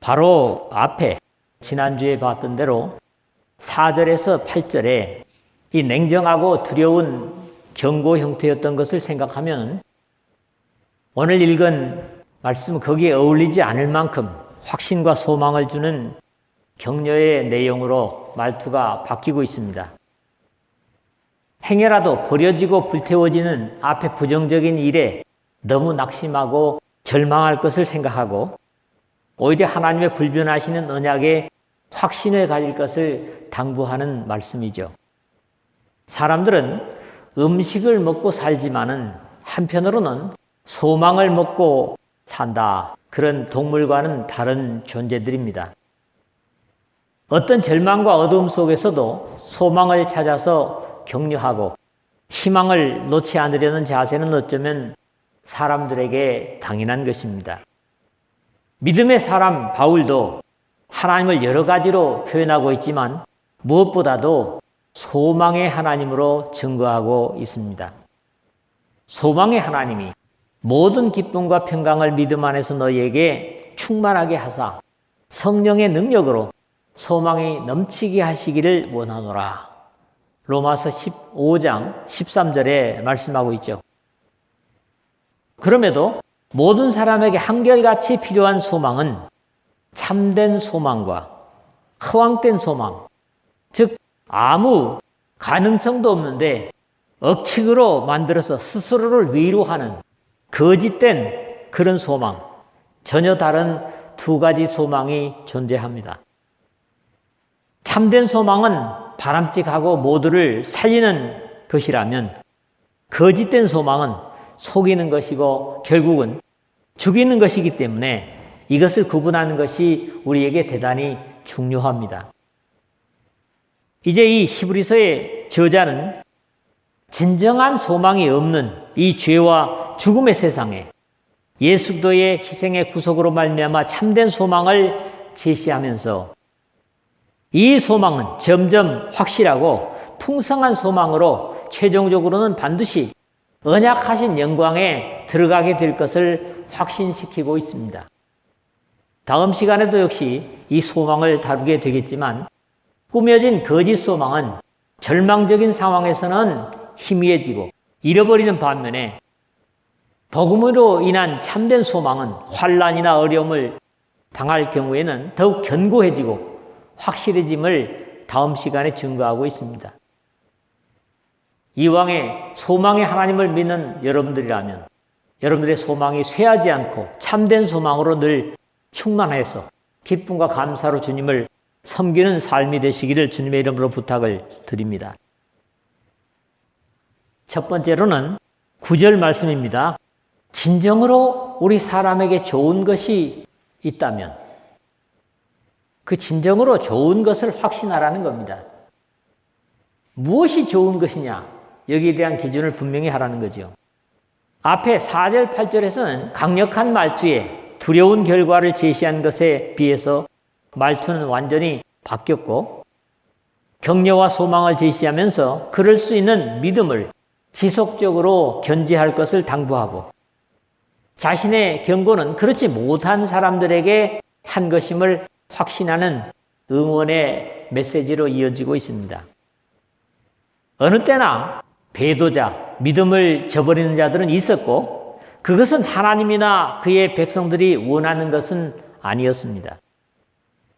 바로 앞에 지난주에 봤던 대로 4절에서 8절에 이 냉정하고 두려운 경고 형태였던 것을 생각하면 오늘 읽은 말씀은 거기에 어울리지 않을 만큼 확신과 소망을 주는 격려의 내용으로 말투가 바뀌고 있습니다. 행여라도 버려지고 불태워지는 앞에 부정적인 일에 너무 낙심하고 절망할 것을 생각하고 오히려 하나님의 불변하시는 언약에 확신을 가질 것을 당부하는 말씀이죠. 사람들은 음식을 먹고 살지만은 한편으로는 소망을 먹고 산다. 그런 동물과는 다른 존재들입니다. 어떤 절망과 어두움 속에서도 소망을 찾아서 격려하고 희망을 놓지 않으려는 자세는 어쩌면 사람들에게 당연한 것입니다. 믿음의 사람 바울도 하나님을 여러 가지로 표현하고 있지만 무엇보다도 소망의 하나님으로 증거하고 있습니다. 소망의 하나님이 모든 기쁨과 평강을 믿음 안에서 너희에게 충만하게 하사 성령의 능력으로 소망이 넘치게 하시기를 원하노라. 로마서 15장 13절에 말씀하고 있죠. 그럼에도 모든 사람에게 한결같이 필요한 소망은 참된 소망과 허황된 소망, 즉 아무 가능성도 없는데 억측으로 만들어서 스스로를 위로하는 거짓된 그런 소망, 전혀 다른 두 가지 소망이 존재합니다. 참된 소망은 바람직하고 모두를 살리는 것이라면 거짓된 소망은 속이는 것이고 결국은 죽이는 것이기 때문에 이것을 구분하는 것이 우리에게 대단히 중요합니다. 이제 이 히브리서의 저자는 진정한 소망이 없는 이 죄와 죽음의 세상에 예수 그리스도의 희생의 구속으로 말미암아 참된 소망을 제시하면서 이 소망은 점점 확실하고 풍성한 소망으로 최종적으로는 반드시 언약하신 영광에 들어가게 될 것을 확신시키고 있습니다. 다음 시간에도 역시 이 소망을 다루게 되겠지만 꾸며진 거짓 소망은 절망적인 상황에서는 희미해지고 잃어버리는 반면에 복음으로 인한 참된 소망은 환난이나 어려움을 당할 경우에는 더욱 견고해지고 확실해짐을 다음 시간에 증거하고 있습니다. 이왕에 소망의 하나님을 믿는 여러분들이라면 여러분들의 소망이 쇠하지 않고 참된 소망으로 늘 충만해서 기쁨과 감사로 주님을 섬기는 삶이 되시기를 주님의 이름으로 부탁을 드립니다. 첫 번째로는 9절 말씀입니다. 진정으로 우리 사람에게 좋은 것이 있다면 그 진정으로 좋은 것을 확신하라는 겁니다. 무엇이 좋은 것이냐? 여기에 대한 기준을 분명히 하라는 거죠. 앞에 4절, 8절에서는 강력한 말투에 두려운 결과를 제시한 것에 비해서 말투는 완전히 바뀌었고 격려와 소망을 제시하면서 그럴 수 있는 믿음을 지속적으로 견지할 것을 당부하고 자신의 경고는 그렇지 못한 사람들에게 한 것임을 확신하는 응원의 메시지로 이어지고 있습니다. 어느 때나 배도자, 믿음을 저버리는 자들은 있었고 그것은 하나님이나 그의 백성들이 원하는 것은 아니었습니다.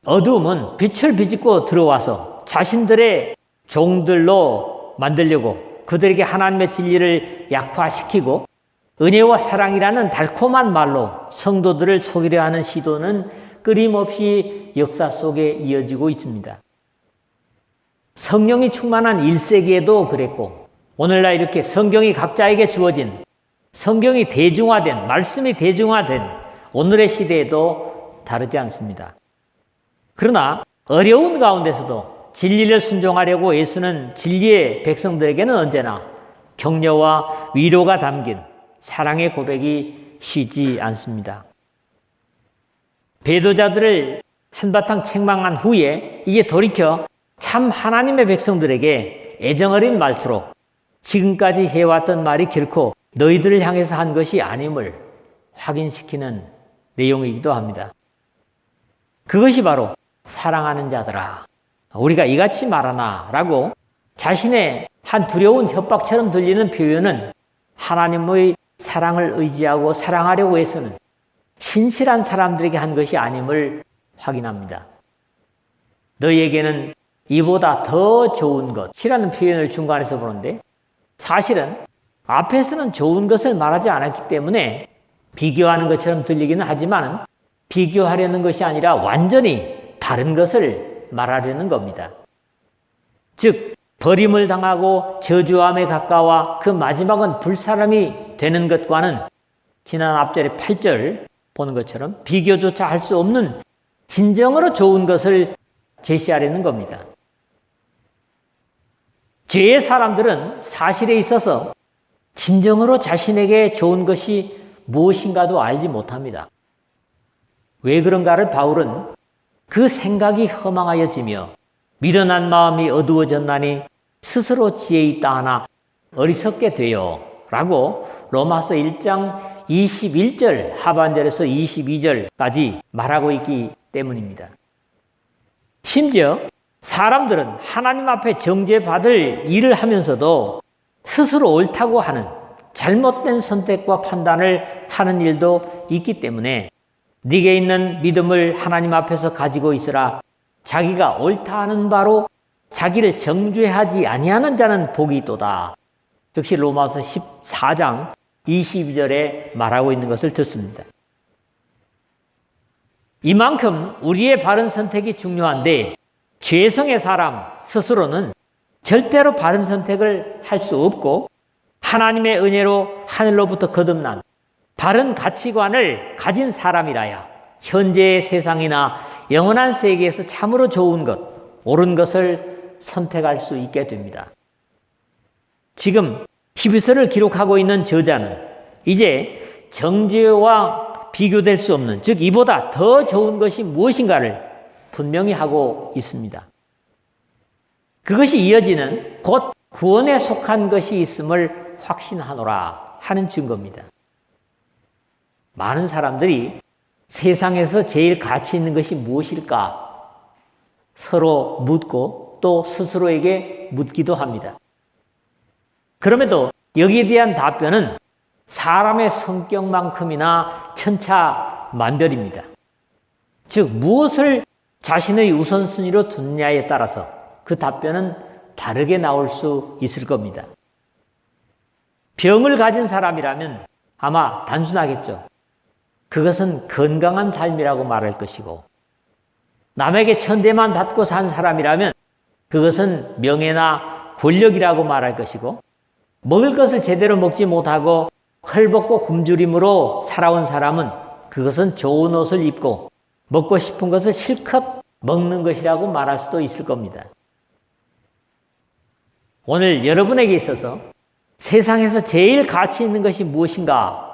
어두움은 빛을 비집고 들어와서 자신들의 종들로 만들려고 그들에게 하나님의 진리를 약화시키고 은혜와 사랑이라는 달콤한 말로 성도들을 속이려 하는 시도는 끊임없이 역사 속에 이어지고 있습니다. 성령이 충만한 1세기에도 그랬고 오늘날 이렇게 성경이 각자에게 주어진 성경이 대중화된 말씀이 대중화된 오늘의 시대에도 다르지 않습니다. 그러나 어려운 가운데서도 진리를 순종하려고 애쓰는 진리의 백성들에게는 언제나 격려와 위로가 담긴 사랑의 고백이 쉬지 않습니다. 배도자들을 한바탕 책망한 후에 이제 돌이켜 참 하나님의 백성들에게 애정어린 말투로 지금까지 해왔던 말이 결코 너희들을 향해서 한 것이 아님을 확인시키는 내용이기도 합니다. 그것이 바로 사랑하는 자들아, 우리가 이같이 말하나 라고 자신의 한 두려운 협박처럼 들리는 표현은 하나님의 사랑을 의지하고 사랑하려고 해서는 신실한 사람들에게 한 것이 아님을 확인합니다. 너희에게는 이보다 더 좋은 것이라는 표현을 중간에서 보는데, 사실은 앞에서는 좋은 것을 말하지 않았기 때문에 비교하는 것처럼 들리기는 하지만 비교하려는 것이 아니라 완전히 다른 것을 말하려는 겁니다. 즉 버림을 당하고 저주함에 가까워 그 마지막은 불사람이 되는 것과는 지난 앞절의 8절 보는 것처럼 비교조차 할 수 없는 진정으로 좋은 것을 제시하려는 겁니다. 죄의 사람들은 사실에 있어서 진정으로 자신에게 좋은 것이 무엇인가도 알지 못합니다. 왜 그런가를 바울은 그 생각이 허망하여지며 미련한 마음이 어두워졌나니 스스로 지혜 있다 하나 어리석게 되어 라고 로마서 1장 21절 하반절에서 22절까지 말하고 있기 때문입니다. 심지어 사람들은 하나님 앞에 정죄받을 일을 하면서도 스스로 옳다고 하는 잘못된 선택과 판단을 하는 일도 있기 때문에 네게 있는 믿음을 하나님 앞에서 가지고 있으라. 자기가 옳다 하는 바로 자기를 정죄하지 아니하는 자는 복이 있도다. 역시 로마서 14장 22절에 말하고 있는 것을 듣습니다. 이만큼 우리의 바른 선택이 중요한데 죄성의 사람 스스로는 절대로 바른 선택을 할 수 없고 하나님의 은혜로 하늘로부터 거듭난 바른 가치관을 가진 사람이라야 현재의 세상이나 영원한 세계에서 참으로 좋은 것, 옳은 것을 선택할 수 있게 됩니다. 지금 히브리서를 기록하고 있는 저자는 이제 정죄와 비교될 수 없는, 즉 이보다 더 좋은 것이 무엇인가를 분명히 하고 있습니다. 그것이 이어지는 곧 구원에 속한 것이 있음을 확신하노라 하는 증거입니다. 많은 사람들이 세상에서 제일 가치 있는 것이 무엇일까 서로 묻고 또 스스로에게 묻기도 합니다. 그럼에도 여기에 대한 답변은 사람의 성격만큼이나 천차만별입니다. 즉 무엇을 자신의 우선순위로 두느냐에 따라서 그 답변은 다르게 나올 수 있을 겁니다. 병을 가진 사람이라면 아마 단순하겠죠. 그것은 건강한 삶이라고 말할 것이고, 남에게 천대만 받고 산 사람이라면 그것은 명예나 권력이라고 말할 것이고, 먹을 것을 제대로 먹지 못하고 헐벗고 굶주림으로 살아온 사람은 그것은 좋은 옷을 입고 먹고 싶은 것을 실컷 먹는 것이라고 말할 수도 있을 겁니다. 오늘 여러분에게 있어서 세상에서 제일 가치 있는 것이 무엇인가?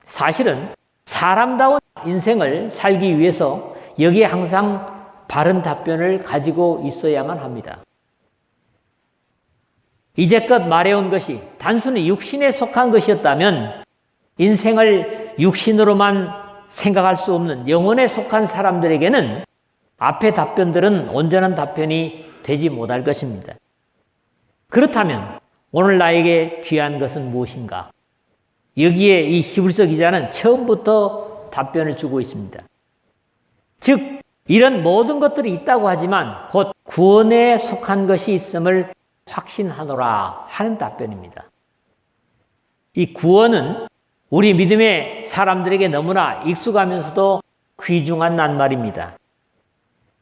사실은 사람다운 인생을 살기 위해서 여기에 항상 바른 답변을 가지고 있어야만 합니다. 이제껏 말해온 것이 단순히 육신에 속한 것이었다면 인생을 육신으로만 생각할 수 없는 영혼에 속한 사람들에게는 앞의 답변들은 온전한 답변이 되지 못할 것입니다. 그렇다면 오늘 나에게 귀한 것은 무엇인가? 여기에 이 히브리서 기자는 처음부터 답변을 주고 있습니다. 즉 이런 모든 것들이 있다고 하지만 곧 구원에 속한 것이 있음을 확신하노라 하는 답변입니다. 이 구원은 우리 믿음의 사람들에게 너무나 익숙하면서도 귀중한 낱말입니다.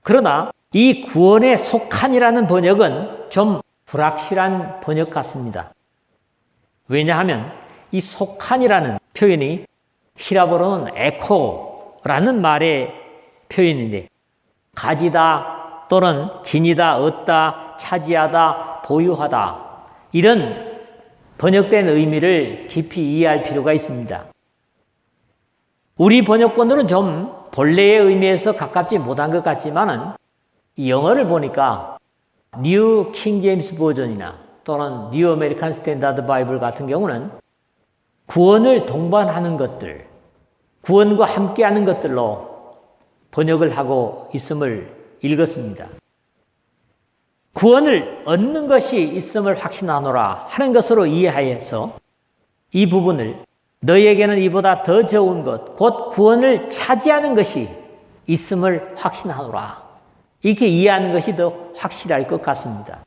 그러나 이 구원에 속한이라는 번역은 좀 불확실한 번역 같습니다. 왜냐하면 이 속한이라는 표현이 히라보로는 에코라는 말의 표현인데, 가지다 또는 지니다, 얻다, 차지하다, 보유하다, 이런 번역된 의미를 깊이 이해할 필요가 있습니다. 우리 번역본들은 좀 본래의 의미에서 가깝지 못한 것 같지만은 이 영어를 보니까 뉴 킹 제임스 버전이나 또는 뉴 아메리칸 스탠다드 바이블 같은 경우는 구원을 동반하는 것들, 구원과 함께하는 것들로 번역을 하고 있음을 읽었습니다. 구원을 얻는 것이 있음을 확신하노라 하는 것으로 이해하여서 이 부분을 너희에게는 이보다 더 좋은 것, 곧 구원을 차지하는 것이 있음을 확신하노라. 이렇게 이해하는 것이 더 확실할 것 같습니다.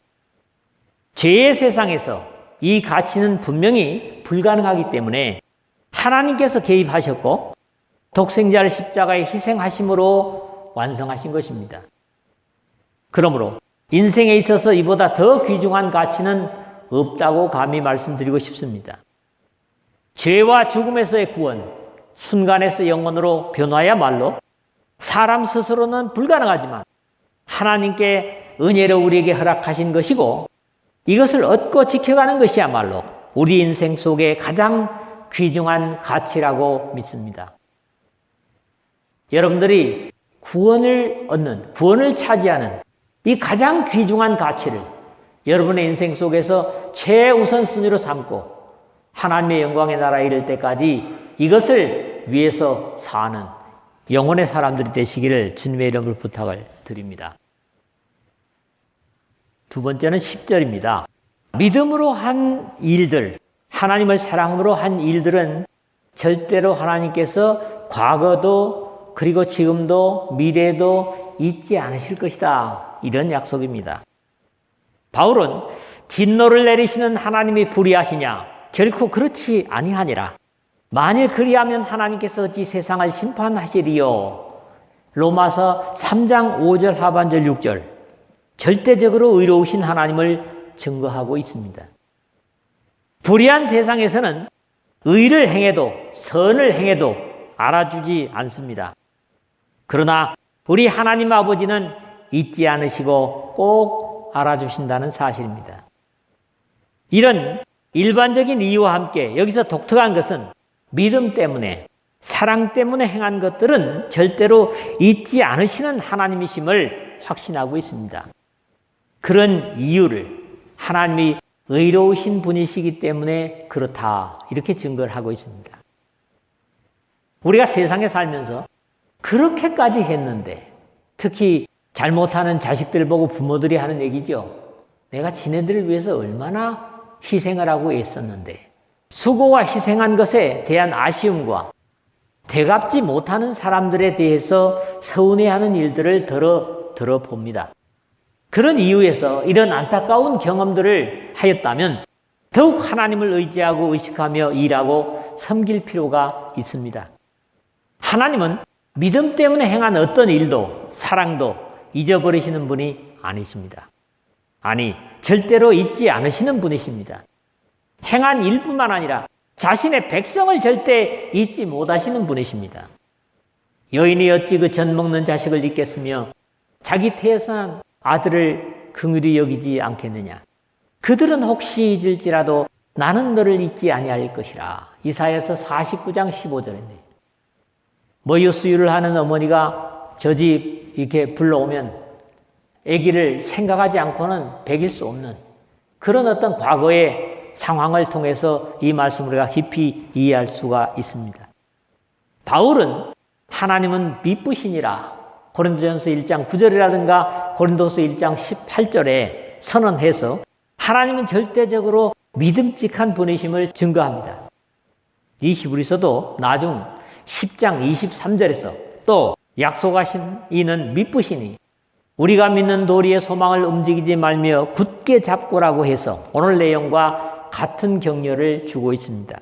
죄의 세상에서 이 가치는 분명히 불가능하기 때문에 하나님께서 개입하셨고 독생자를 십자가에 희생하심으로 완성하신 것입니다. 그러므로 인생에 있어서 이보다 더 귀중한 가치는 없다고 감히 말씀드리고 싶습니다. 죄와 죽음에서의 구원, 순간에서 영원으로 변화야말로 사람 스스로는 불가능하지만 하나님께 은혜로 우리에게 허락하신 것이고 이것을 얻고 지켜가는 것이야말로 우리 인생 속에 가장 귀중한 가치라고 믿습니다. 여러분들이 구원을 얻는, 구원을 차지하는 이 가장 귀중한 가치를 여러분의 인생 속에서 최우선순위로 삼고 하나님의 영광의 나라에 이를 때까지 이것을 위해서 사는 영혼의 사람들이 되시기를 주님의 이름으로 부탁을 드립니다. 두 번째는 10절입니다. 믿음으로 한 일들, 하나님을 사랑으로 한 일들은 절대로 하나님께서 과거도 그리고 지금도 미래도 잊지 않으실 것이다. 이런 약속입니다. 바울은 진노를 내리시는 하나님이 불의하시냐? 결코 그렇지 아니하니라. 만일 그리하면 하나님께서 어찌 세상을 심판하시리요? 로마서 3장 5절 하반절 6절 절대적으로 의로우신 하나님을 증거하고 있습니다. 불의한 세상에서는 의를 행해도 선을 행해도 알아주지 않습니다. 그러나 우리 하나님 아버지는 잊지 않으시고 꼭 알아주신다는 사실입니다. 이런 일반적인 이유와 함께 여기서 독특한 것은 믿음 때문에 사랑 때문에 행한 것들은 절대로 잊지 않으시는 하나님이심을 확신하고 있습니다. 그런 이유를 하나님이 의로우신 분이시기 때문에 그렇다 이렇게 증거를 하고 있습니다. 우리가 세상에 살면서 그렇게까지 했는데 특히 잘못하는 자식들 보고 부모들이 하는 얘기죠. 내가 지네들을 위해서 얼마나 희생을 하고 애썼는데 수고와 희생한 것에 대한 아쉬움과 되갚지 못하는 사람들에 대해서 서운해하는 일들을 들어봅니다. 그런 이유에서 이런 안타까운 경험들을 하였다면 더욱 하나님을 의지하고 의식하며 일하고 섬길 필요가 있습니다. 하나님은 믿음 때문에 행한 어떤 일도 사랑도 잊어버리시는 분이 아니십니다. 아니, 절대로 잊지 않으시는 분이십니다. 행한 일뿐만 아니라 자신의 백성을 절대 잊지 못하시는 분이십니다. 여인이 어찌 그 젖 먹는 자식을 잊겠으며 자기 태어난 아들을 긍휼히 여기지 않겠느냐. 그들은 혹시 잊을지라도 나는 너를 잊지 아니할 것이라. 이사야서 49장 15절인데 모유 수유를 하는 어머니가 저 집 이렇게 불러오면 아기를 생각하지 않고는 배길 수 없는 그런 어떤 과거의 상황을 통해서 이 말씀을 우리가 깊이 이해할 수가 있습니다. 바울은 하나님은 미쁘시니라 고린도전서 1장 9절이라든가 고린도서 1장 18절에 선언해서 하나님은 절대적으로 믿음직한 분이심을 증거합니다. 이 히브리서도 나중 10장 23절에서 또 약속하신 이는 미쁘시니 우리가 믿는 도리의 소망을 움직이지 말며 굳게 잡고라고 해서 오늘 내용과 같은 격려를 주고 있습니다.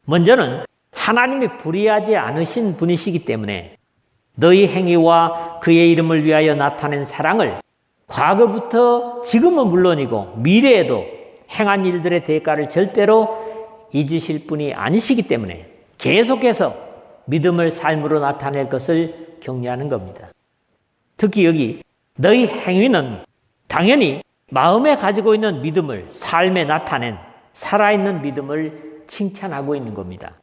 먼저는 하나님이 불의하지 않으신 분이시기 때문에 너희 행위와 그의 이름을 위하여 나타낸 사랑을 과거부터 지금은 물론이고 미래에도 행한 일들의 대가를 절대로 잊으실 분이 아니시기 때문에 계속해서 믿음을 삶으로 나타낼 것을 격려하는 겁니다. 특히 여기 너희 행위는 당연히 마음에 가지고 있는 믿음을 삶에 나타낸 살아있는 믿음을 칭찬하고 있는 겁니다.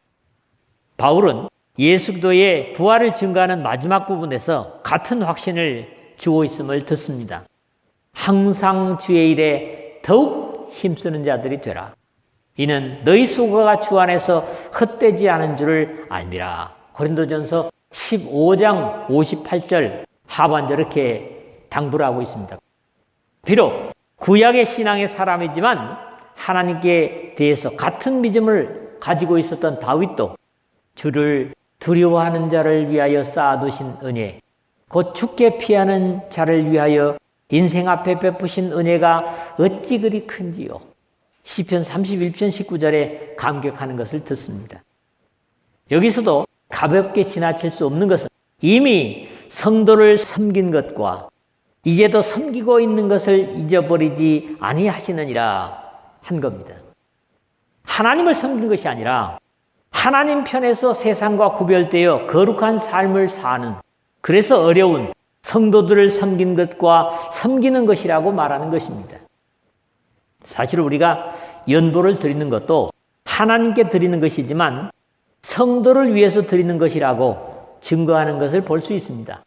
바울은 예수 그리스도의 부활을 증거하는 마지막 부분에서 같은 확신을 주고 있음을 듣습니다. 항상 주의 일에 더욱 힘쓰는 자들이 되라. 이는 너희 수고가 주 안에서 헛되지 않은 줄을 알미라. 고린도전서 15장 58절 하반절 이렇게 당부를 하고 있습니다. 비록 구약의 신앙의 사람이지만 하나님께 대해서 같은 믿음을 가지고 있었던 다윗도 주를 두려워하는 자를 위하여 쌓아두신 은혜, 곧 죽게 피하는 자를 위하여 인생 앞에 베푸신 은혜가 어찌 그리 큰지요. 시편 31편 19절에 감격하는 것을 듣습니다. 여기서도 가볍게 지나칠 수 없는 것은 이미 성도를 섬긴 것과 이제도 섬기고 있는 것을 잊어버리지 아니하시느니라 한 겁니다. 하나님을 섬기는 것이 아니라 하나님 편에서 세상과 구별되어 거룩한 삶을 사는, 그래서 어려운 성도들을 섬긴 것과 섬기는 것이라고 말하는 것입니다. 사실 우리가 연보를 드리는 것도 하나님께 드리는 것이지만 성도를 위해서 드리는 것이라고 증거하는 것을 볼 수 있습니다.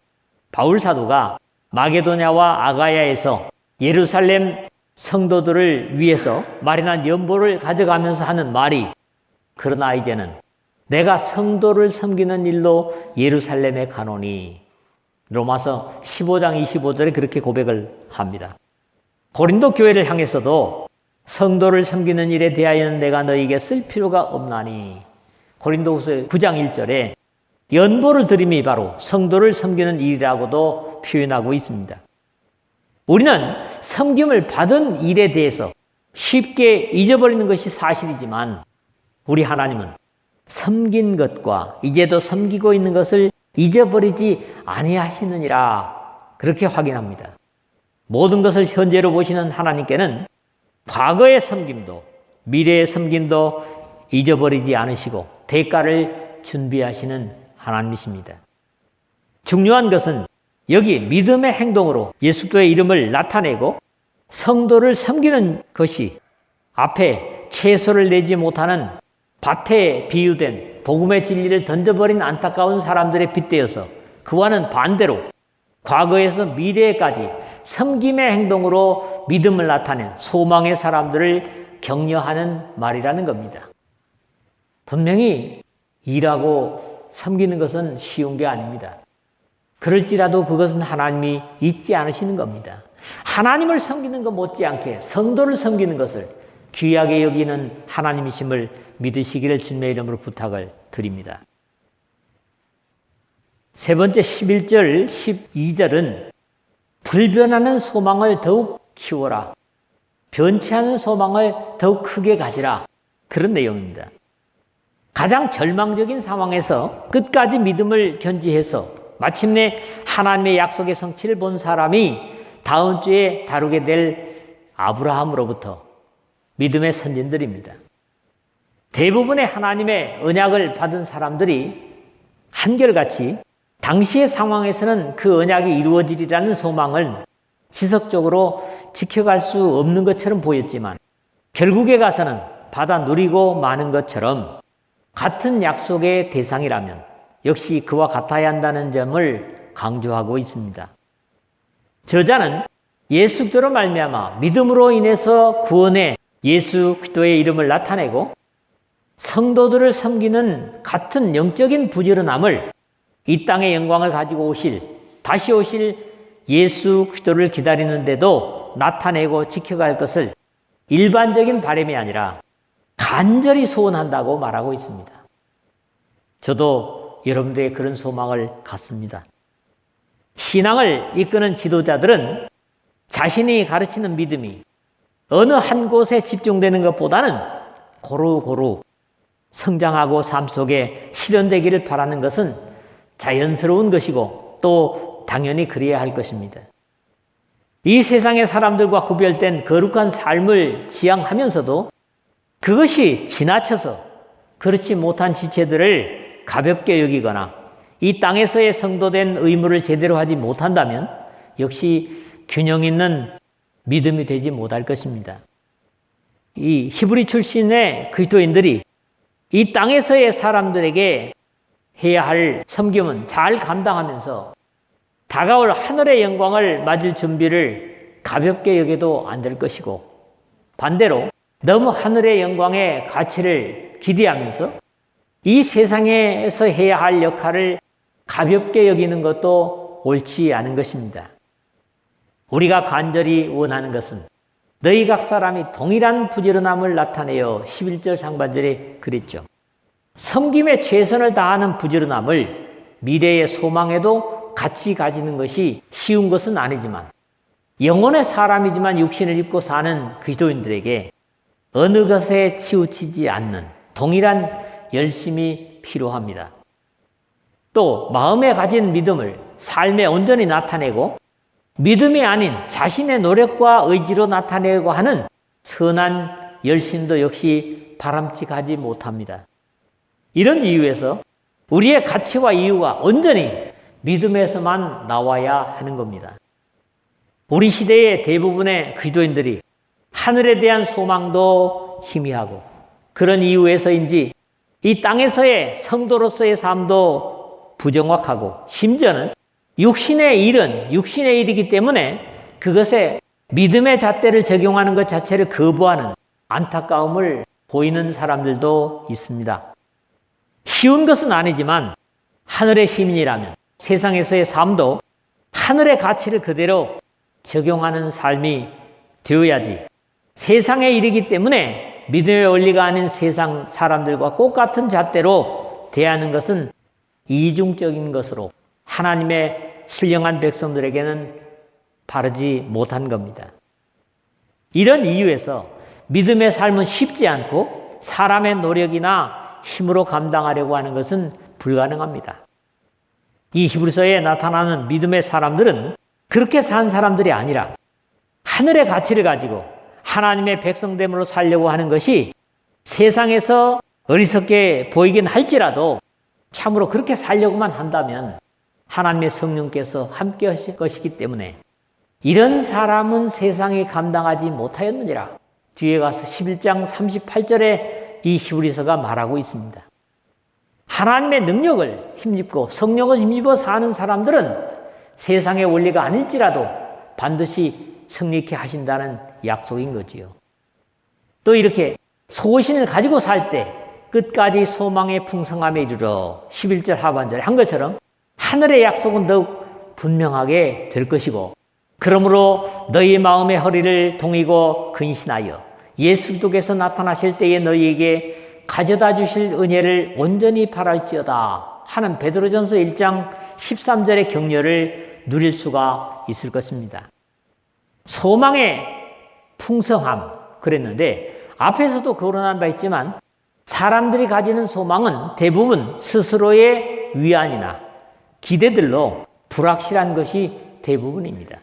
바울 사도가 마게도냐와 아가야에서 예루살렘 성도들을 위해서 마련한 연보를 가져가면서 하는 말이, 그러나 이제는 내가 성도를 섬기는 일로 예루살렘에 가노니, 로마서 15장 25절에 그렇게 고백을 합니다. 고린도 교회를 향해서도 성도를 섬기는 일에 대하여는 내가 너희에게 쓸 필요가 없나니, 고린도후서 9장 1절에 연보를 드림이 바로 성도를 섬기는 일이라고도 표현하고 있습니다. 우리는 섬김을 받은 일에 대해서 쉽게 잊어버리는 것이 사실이지만 우리 하나님은 섬긴 것과 이제도 섬기고 있는 것을 잊어버리지 아니하시느니라 그렇게 확인합니다. 모든 것을 현재로 보시는 하나님께는 과거의 섬김도 미래의 섬김도 잊어버리지 않으시고 대가를 준비하시는 하나님이십니다. 중요한 것은 여기 믿음의 행동으로 예수도의 이름을 나타내고 성도를 섬기는 것이 앞에 채소를 내지 못하는 밭에 비유된 복음의 진리를 던져버린 안타까운 사람들의 빗대어서 그와는 반대로 과거에서 미래에까지 섬김의 행동으로 믿음을 나타낸 소망의 사람들을 격려하는 말이라는 겁니다. 분명히 일하고 섬기는 것은 쉬운 게 아닙니다. 그럴지라도 그것은 하나님이 잊지 않으시는 겁니다. 하나님을 섬기는 것 못지않게 성도를 섬기는 것을 귀하게 여기는 하나님이심을 믿으시기를 주님의 이름으로 부탁을 드립니다. 세 번째 11절, 12절은 불변하는 소망을 더욱 키워라. 변치 않은 소망을 더욱 크게 가지라. 그런 내용입니다. 가장 절망적인 상황에서 끝까지 믿음을 견지해서 마침내 하나님의 약속의 성취를 본 사람이 다음 주에 다루게 될 아브라함으로부터 믿음의 선진들입니다. 대부분의 하나님의 언약을 받은 사람들이 한결같이 당시의 상황에서는 그 언약이 이루어지리라는 소망을 지속적으로 지켜갈 수 없는 것처럼 보였지만 결국에 가서는 받아 누리고 마는 것처럼 같은 약속의 대상이라면 역시 그와 같아야 한다는 점을 강조하고 있습니다. 저자는 예수 그리스도로 말미암아 믿음으로 인해서 구원의 예수 그리스도의 이름을 나타내고 성도들을 섬기는 같은 영적인 부지런함을 이 땅의 영광을 가지고 다시 오실 예수 그리스도를 기다리는데도 나타내고 지켜갈 것을 일반적인 바람이 아니라 간절히 소원한다고 말하고 있습니다. 저도 여러분들의 그런 소망을 갖습니다. 신앙을 이끄는 지도자들은 자신이 가르치는 믿음이 어느 한 곳에 집중되는 것보다는 고루고루 성장하고 삶 속에 실현되기를 바라는 것은 자연스러운 것이고 또 당연히 그래야 할 것입니다. 이 세상의 사람들과 구별된 거룩한 삶을 지향하면서도 그것이 지나쳐서 그렇지 못한 지체들을 가볍게 여기거나 이 땅에서의 성도된 의무를 제대로 하지 못한다면 역시 균형 있는 믿음이 되지 못할 것입니다. 이 히브리 출신의 그리스도인들이 이 땅에서의 사람들에게 해야 할 섬김은 잘 감당하면서 다가올 하늘의 영광을 맞을 준비를 가볍게 여겨도 안 될 것이고 반대로 너무 하늘의 영광의 가치를 기대하면서 이 세상에서 해야 할 역할을 가볍게 여기는 것도 옳지 않은 것입니다. 우리가 간절히 원하는 것은 너희 각 사람이 동일한 부지런함을 나타내어 11절 상반절에 그랬죠. 섬김에 최선을 다하는 부지런함을 미래의 소망에도 같이 가지는 것이 쉬운 것은 아니지만 영혼의 사람이지만 육신을 입고 사는 그리스도인들에게 어느 것에 치우치지 않는 동일한 열심이 필요합니다. 또 마음에 가진 믿음을 삶에 온전히 나타내고 믿음이 아닌 자신의 노력과 의지로 나타내고 하는 선한 열심도 역시 바람직하지 못합니다. 이런 이유에서 우리의 가치와 이유가 온전히 믿음에서만 나와야 하는 겁니다. 우리 시대의 대부분의 그리스도인들이 하늘에 대한 소망도 희미하고 그런 이유에서인지 이 땅에서의 성도로서의 삶도 부정확하고 심지어는 육신의 일은 육신의 일이기 때문에 그것에 믿음의 잣대를 적용하는 것 자체를 거부하는 안타까움을 보이는 사람들도 있습니다. 쉬운 것은 아니지만 하늘의 시민이라면 세상에서의 삶도 하늘의 가치를 그대로 적용하는 삶이 되어야지 세상의 일이기 때문에 믿음의 원리가 아닌 세상 사람들과 똑같은 잣대로 대하는 것은 이중적인 것으로 하나님의 신령한 백성들에게는 바르지 못한 겁니다. 이런 이유에서 믿음의 삶은 쉽지 않고 사람의 노력이나 힘으로 감당하려고 하는 것은 불가능합니다. 이 히브리서에 나타나는 믿음의 사람들은 그렇게 산 사람들이 아니라 하늘의 가치를 가지고 하나님의 백성됨으로 살려고 하는 것이 세상에서 어리석게 보이긴 할지라도 참으로 그렇게 살려고만 한다면 하나님의 성령께서 함께 하실 것이기 때문에 이런 사람은 세상에 감당하지 못하였느니라. 뒤에 가서 11장 38절에 이 히브리서가 말하고 있습니다. 하나님의 능력을 힘입고 성령을 힘입어 사는 사람들은 세상의 원리가 아닐지라도 반드시 승리케 하신다는 약속인 거지요. 또 이렇게 소신을 가지고 살 때 끝까지 소망의 풍성함에 이르러 11절 하반절에 한 것처럼 하늘의 약속은 더욱 분명하게 될 것이고 그러므로 너희 마음의 허리를 동이고 근신하여 예수 그리스도께서 나타나실 때에 너희에게 가져다 주실 은혜를 온전히 바랄지어다 하는 베드로전서 1장 13절의 격려를 누릴 수가 있을 것입니다. 소망의 풍성함 그랬는데 앞에서도 거론한 바 있지만 사람들이 가지는 소망은 대부분 스스로의 위안이나 기대들로 불확실한 것이 대부분입니다.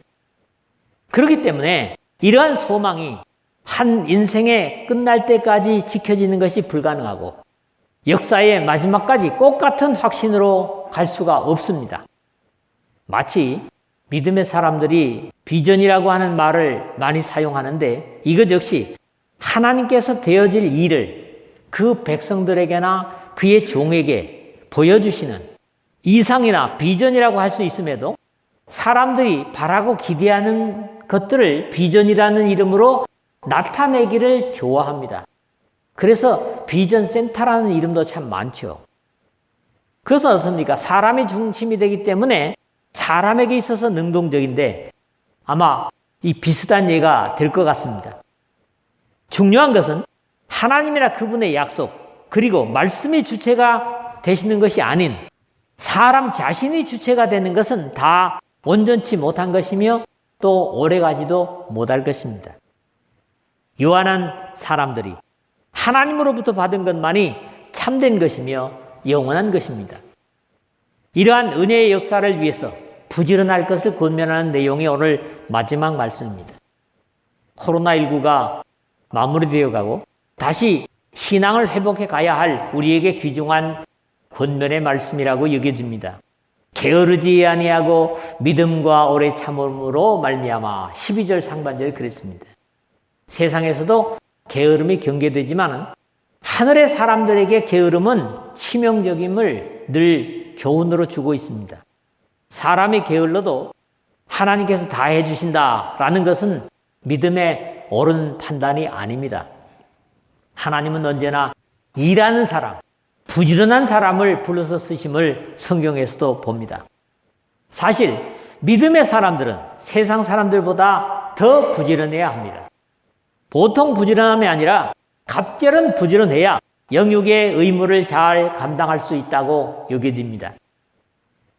그렇기 때문에 이러한 소망이 한 인생의 끝날 때까지 지켜지는 것이 불가능하고 역사의 마지막까지 꼭 같은 확신으로 갈 수가 없습니다. 마치 믿음의 사람들이 비전이라고 하는 말을 많이 사용하는데 이것 역시 하나님께서 되어질 일을 그 백성들에게나 그의 종에게 보여주시는 이상이나 비전이라고 할 수 있음에도 사람들이 바라고 기대하는 것들을 비전이라는 이름으로 나타내기를 좋아합니다. 그래서 비전 센터라는 이름도 참 많죠. 그래서 어떻습니까? 사람이 중심이 되기 때문에 사람에게 있어서 능동적인데 아마 이 비슷한 예가 될 것 같습니다. 중요한 것은 하나님이나 그분의 약속 그리고 말씀이 주체가 되시는 것이 아닌 사람 자신이 주체가 되는 것은 다 온전치 못한 것이며 또 오래가지도 못할 것입니다. 요한한 사람들이 하나님으로부터 받은 것만이 참된 것이며 영원한 것입니다. 이러한 은혜의 역사를 위해서 부지런할 것을 권면하는 내용이 오늘 마지막 말씀입니다. 코로나19가 마무리되어 가고 다시 신앙을 회복해 가야 할 우리에게 귀중한 권면의 말씀이라고 여겨집니다. 게으르지 아니하고 믿음과 오래 참음으로 말미암아 12절 상반절 그랬습니다. 세상에서도 게으름이 경계되지만 하늘의 사람들에게 게으름은 치명적임을 늘 교훈으로 주고 있습니다. 사람이 게을러도 하나님께서 다 해주신다라는 것은 믿음의 옳은 판단이 아닙니다. 하나님은 언제나 일하는 사람, 부지런한 사람을 불러서 쓰심을 성경에서도 봅니다. 사실 믿음의 사람들은 세상 사람들보다 더 부지런해야 합니다. 보통 부지런함이 아니라 갑절은 부지런해야 영육의 의무를 잘 감당할 수 있다고 여겨집니다.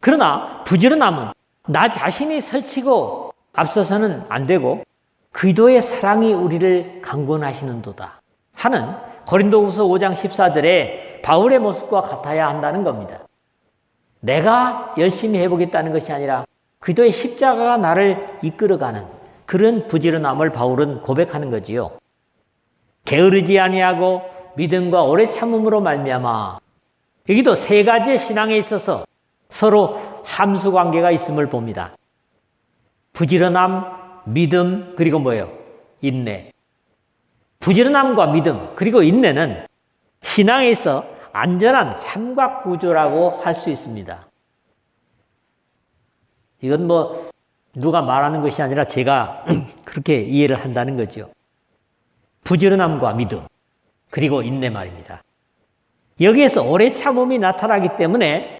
그러나 부지런함은 나 자신이 설치고 앞서서는 안 되고 그리스도의 사랑이 우리를 강권하시는도다 하는 고린도후서 5장 14절에 바울의 모습과 같아야 한다는 겁니다. 내가 열심히 해보겠다는 것이 아니라 그리스도의 십자가가 나를 이끌어가는 그런 부지런함을 바울은 고백하는 거지요. 게으르지 아니하고 믿음과 오래 참음으로 말미암아. 여기도 세 가지의 신앙에 있어서 서로 함수 관계가 있음을 봅니다. 부지런함, 믿음, 그리고 뭐예요? 인내. 부지런함과 믿음, 그리고 인내는 신앙에 있어 안전한 삼각구조라고 할 수 있습니다. 이건 뭐 누가 말하는 것이 아니라 제가 그렇게 이해를 한다는 거죠. 부지런함과 믿음, 그리고 인내 말입니다. 여기에서 오래 참음이 나타나기 때문에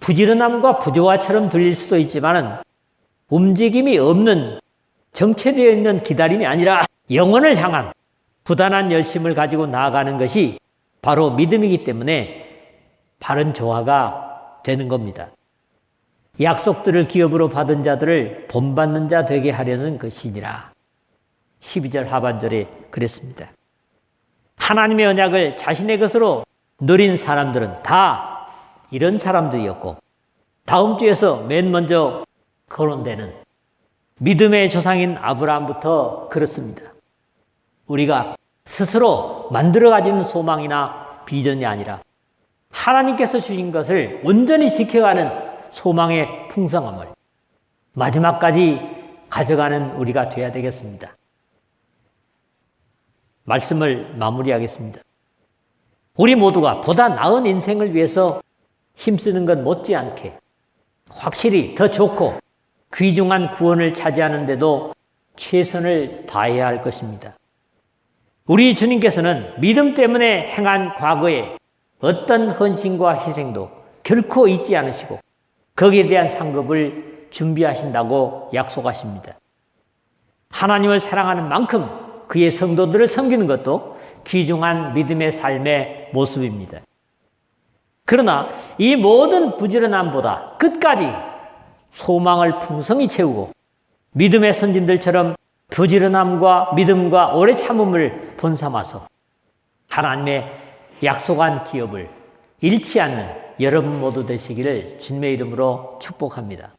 부지런함과 부조화처럼 들릴 수도 있지만 움직임이 없는 정체되어 있는 기다림이 아니라 영혼을 향한 부단한 열심을 가지고 나아가는 것이 바로 믿음이기 때문에 바른 조화가 되는 겁니다. 약속들을 기업으로 받은 자들을 본받는 자 되게 하려는 것이니라. 12절 하반절에 그랬습니다. 하나님의 언약을 자신의 것으로 누린 사람들은 다 이런 사람들이었고 다음 주에서 맨 먼저 거론되는 믿음의 조상인 아브라함부터 그렇습니다. 우리가 스스로 만들어 가진 소망이나 비전이 아니라 하나님께서 주신 것을 온전히 지켜가는 소망의 풍성함을 마지막까지 가져가는 우리가 되어야 되겠습니다. 말씀을 마무리하겠습니다. 우리 모두가 보다 나은 인생을 위해서 힘쓰는 것 못지않게 확실히 더 좋고 귀중한 구원을 차지하는데도 최선을 다해야 할 것입니다. 우리 주님께서는 믿음 때문에 행한 과거에 어떤 헌신과 희생도 결코 잊지 않으시고 거기에 대한 상급을 준비하신다고 약속하십니다. 하나님을 사랑하는 만큼 그의 성도들을 섬기는 것도 귀중한 믿음의 삶의 모습입니다. 그러나 이 모든 부지런함보다 끝까지 소망을 풍성히 채우고 믿음의 선진들처럼 부지런함과 믿음과 오래 참음을 본삼아서 하나님의 약속한 기업을 잃지 않는 여러분 모두 되시기를 주님의 이름으로 축복합니다.